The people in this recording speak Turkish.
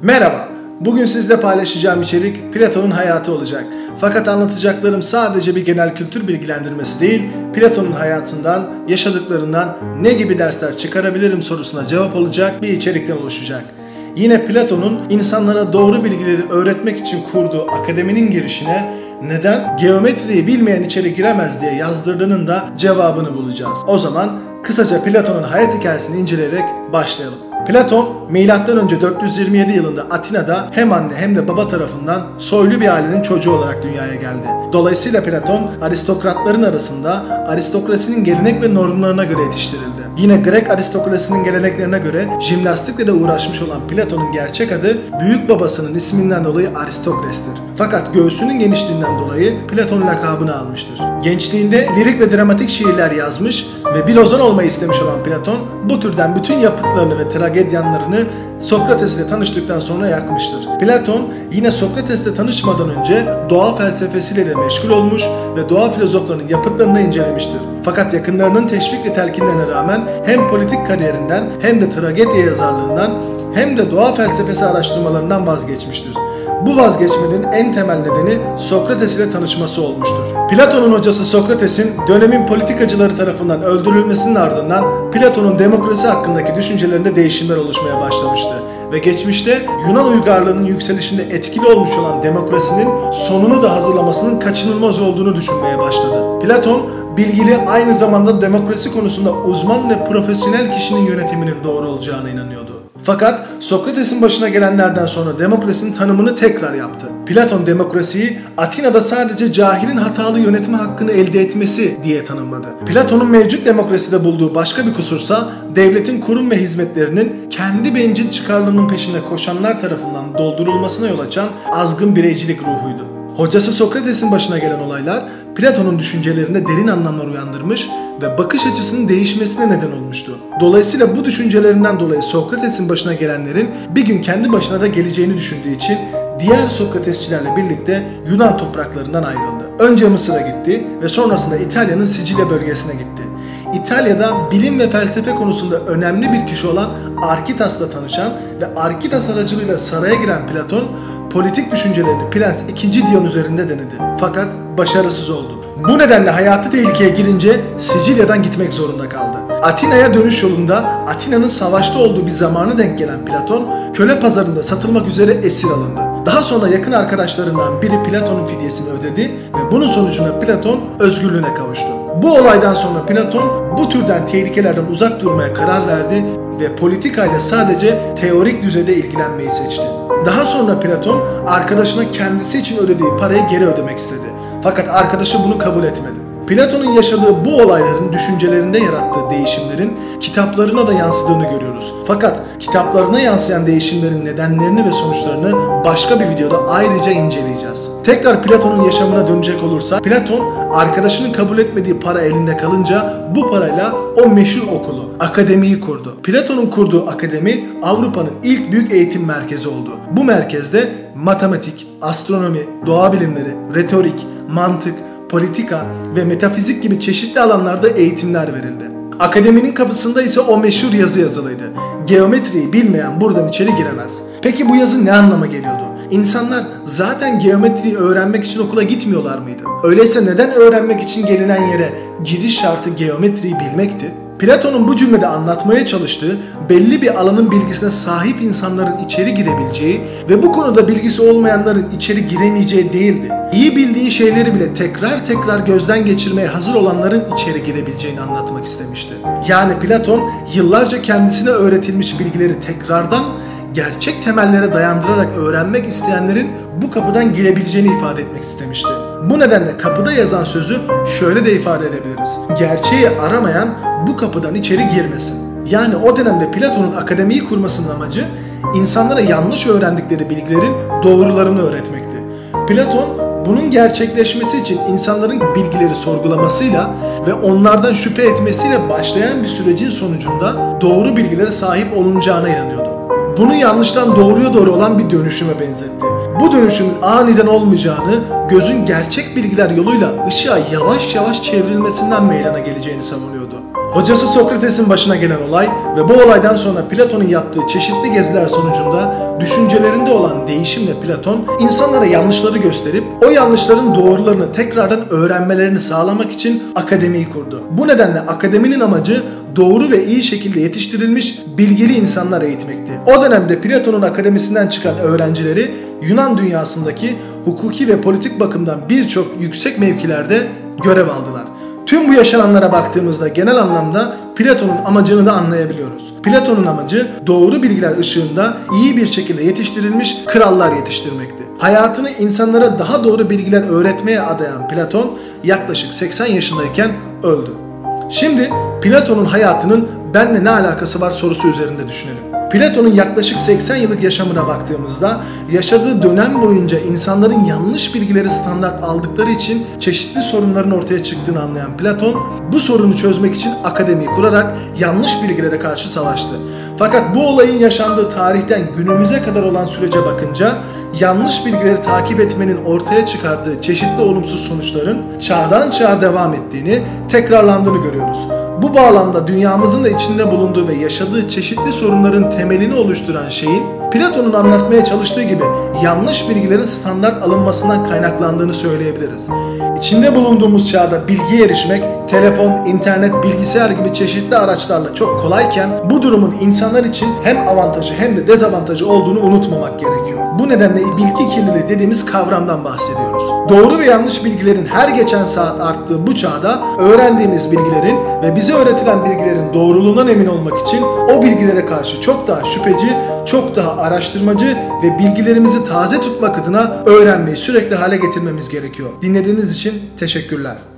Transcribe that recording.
Merhaba, bugün sizle paylaşacağım içerik Platon'un hayatı olacak. Fakat anlatacaklarım sadece bir genel kültür bilgilendirmesi değil, Platon'un hayatından, yaşadıklarından ne gibi dersler çıkarabilirim sorusuna cevap olacak bir içerikten oluşacak. Yine Platon'un insanlara doğru bilgileri öğretmek için kurduğu akademinin girişine neden geometriyi bilmeyen içeri giremez diye yazdırdığının da cevabını bulacağız. O zaman kısaca Platon'un hayat hikayesini inceleyerek başlayalım. Platon, M.Ö. 427 yılında Atina'da hem anne hem de baba tarafından soylu bir ailenin çocuğu olarak dünyaya geldi. Dolayısıyla Platon, aristokratların arasında aristokrasinin gelenek ve normlarına göre yetiştirildi. Yine Grek aristokrasinin geleneklerine göre jimnastikle de uğraşmış olan Platon'un gerçek adı büyük babasının isminden dolayı Aristokles'tir. Fakat göğsünün genişliğinden dolayı Platon lakabını almıştır. Gençliğinde lirik ve dramatik şiirler yazmış ve bir ozan olmayı istemiş olan Platon, bu türden bütün yapıtlarını ve tragedyanlarını Sokrates ile tanıştıktan sonra yakmıştır. Platon yine Sokrates'le tanışmadan önce doğa felsefesiyle de meşgul olmuş ve doğa filozoflarının yapıtlarını incelemiştir. Fakat yakınlarının teşvik ve telkinlerine rağmen hem politik kariyerinden hem de tragedya yazarlığından hem de doğa felsefesi araştırmalarından vazgeçmiştir. Bu vazgeçmenin en temel nedeni Sokrates ile tanışması olmuştur. Platon'un hocası Sokrates'in dönemin politikacıları tarafından öldürülmesinin ardından Platon'un demokrasi hakkındaki düşüncelerinde değişimler oluşmaya başlamıştı. Ve geçmişte Yunan uygarlığının yükselişinde etkili olmuş olan demokrasinin sonunu da hazırlamasının kaçınılmaz olduğunu düşünmeye başladı. Platon, bilgili aynı zamanda demokrasi konusunda uzman ve profesyonel kişinin yönetiminin doğru olacağına inanıyordu. Fakat Sokrates'in başına gelenlerden sonra demokrasinin tanımını tekrar yaptı. Platon demokrasiyi Atina'da sadece cahilin hatalı yönetme hakkını elde etmesi diye tanımladı. Platon'un mevcut demokraside bulduğu başka bir kusursa devletin kurum ve hizmetlerinin kendi bencil çıkarlarının peşinde koşanlar tarafından doldurulmasına yol açan azgın bireycilik ruhuydu. Hocası Sokrates'in başına gelen olaylar Platon'un düşüncelerinde derin anlamlar uyandırmış ve bakış açısının değişmesine neden olmuştu. Dolayısıyla bu düşüncelerinden dolayı Sokrates'in başına gelenlerin bir gün kendi başına da geleceğini düşündüğü için diğer Sokratesçilerle birlikte Yunan topraklarından ayrıldı. Önce Mısır'a gitti ve sonrasında İtalya'nın Sicilya bölgesine gitti. İtalya'da bilim ve felsefe konusunda önemli bir kişi olan Arkitas'la tanışan ve Arkitas aracılığıyla saraya giren Platon, politik düşüncelerini Prens II. Dion üzerinde denedi. Fakat başarısız oldu. Bu nedenle hayatı tehlikeye girince Sicilya'dan gitmek zorunda kaldı. Atina'ya dönüş yolunda Atina'nın savaşta olduğu bir zamana denk gelen Platon, köle pazarında satılmak üzere esir alındı. Daha sonra yakın arkadaşlarından biri Platon'un fidyesini ödedi ve bunun sonucunda Platon özgürlüğüne kavuştu. Bu olaydan sonra Platon bu türden tehlikelerden uzak durmaya karar verdi ve politikayla sadece teorik düzeyde ilgilenmeyi seçti. Daha sonra Platon arkadaşına kendisi için ödediği parayı geri ödemek istedi. Fakat arkadaşı bunu kabul etmedi. Platon'un yaşadığı bu olayların düşüncelerinde yarattığı değişimlerin kitaplarına da yansıdığını görüyoruz. Fakat kitaplarına yansıyan değişimlerin nedenlerini ve sonuçlarını başka bir videoda ayrıca inceleyeceğiz. Tekrar Platon'un yaşamına dönecek olursak, Platon arkadaşının kabul etmediği para elinde kalınca bu parayla o meşhur okulu, akademiyi kurdu. Platon'un kurduğu akademi Avrupa'nın ilk büyük eğitim merkezi oldu. Bu merkezde matematik, astronomi, doğa bilimleri, retorik, mantık, politika ve metafizik gibi çeşitli alanlarda eğitimler verildi. Akademinin kapısında ise o meşhur yazı yazılıydı. Geometriyi bilmeyen buradan içeri giremez. Peki bu yazı ne anlama geliyordu? İnsanlar zaten geometriyi öğrenmek için okula gitmiyorlar mıydı? Öyleyse neden öğrenmek için gelinen yere giriş şartı geometriyi bilmekti? Platon'un bu cümlede anlatmaya çalıştığı belli bir alanın bilgisine sahip insanların içeri girebileceği ve bu konuda bilgisi olmayanların içeri giremeyeceği değildi. İyi bildiği şeyleri bile tekrar tekrar gözden geçirmeye hazır olanların içeri girebileceğini anlatmak istemişti. Yani Platon yıllarca kendisine öğretilmiş bilgileri tekrardan gerçek temellere dayandırarak öğrenmek isteyenlerin bu kapıdan girebileceğini ifade etmek istemişti. Bu nedenle kapıda yazan sözü şöyle de ifade edebiliriz. Gerçeği aramayan bu kapıdan içeri girmesin. Yani o dönemde Platon'un akademiyi kurmasının amacı insanlara yanlış öğrendikleri bilgilerin doğrularını öğretmekti. Platon bunun gerçekleşmesi için insanların bilgileri sorgulamasıyla ve onlardan şüphe etmesiyle başlayan bir sürecin sonucunda doğru bilgilere sahip olunacağına inanıyordu. Bunu yanlıştan doğruya doğru olan bir dönüşüme benzetti. Bu dönüşümün aniden olmayacağını, gözün gerçek bilgiler yoluyla ışığa yavaş yavaş çevrilmesinden meydana geleceğini savunuyordu. Hocası Sokrates'in başına gelen olay ve bu olaydan sonra Platon'un yaptığı çeşitli geziler sonucunda düşüncelerinde olan değişimle Platon insanlara yanlışları gösterip o yanlışların doğrularını tekrardan öğrenmelerini sağlamak için akademiyi kurdu. Bu nedenle akademinin amacı doğru ve iyi şekilde yetiştirilmiş bilgili insanlar eğitmekti. O dönemde Platon'un akademisinden çıkan öğrencileri Yunan dünyasındaki hukuki ve politik bakımdan birçok yüksek mevkilerde görev aldılar. Tüm bu yaşananlara baktığımızda genel anlamda Platon'un amacını da anlayabiliyoruz. Platon'un amacı doğru bilgiler ışığında iyi bir şekilde yetiştirilmiş krallar yetiştirmekti. Hayatını insanlara daha doğru bilgiler öğretmeye adayan Platon yaklaşık 80 yaşındayken öldü. Şimdi Platon'un hayatının benimle ne alakası var sorusu üzerinde düşünelim. Platon'un yaklaşık 80 yıllık yaşamına baktığımızda yaşadığı dönem boyunca insanların yanlış bilgileri standart aldıkları için çeşitli sorunların ortaya çıktığını anlayan Platon bu sorunu çözmek için akademiyi kurarak yanlış bilgilere karşı savaştı. Fakat bu olayın yaşandığı tarihten günümüze kadar olan sürece bakınca yanlış bilgileri takip etmenin ortaya çıkardığı çeşitli olumsuz sonuçların çağdan çağa devam ettiğini, tekrarlandığını görüyoruz. Bu bağlamda dünyamızın da içinde bulunduğu ve yaşadığı çeşitli sorunların temelini oluşturan şeyin Platon'un anlatmaya çalıştığı gibi yanlış bilgilerin standart alınmasından kaynaklandığını söyleyebiliriz. İçinde bulunduğumuz çağda bilgiye erişmek, telefon, internet, bilgisayar gibi çeşitli araçlarla çok kolayken bu durumun insanlar için hem avantajı hem de dezavantajı olduğunu unutmamak gerekiyor. Bu nedenle bilgi kirliliği dediğimiz kavramdan bahsediyoruz. Doğru ve yanlış bilgilerin her geçen saat arttığı bu çağda öğrendiğimiz bilgilerin ve bize öğretilen bilgilerin doğruluğundan emin olmak için o bilgilere karşı çok daha şüpheci, çok daha araştırmacı ve bilgilerimizi taze tutmak adına öğrenmeyi sürekli hale getirmemiz gerekiyor. Dinlediğiniz için teşekkürler.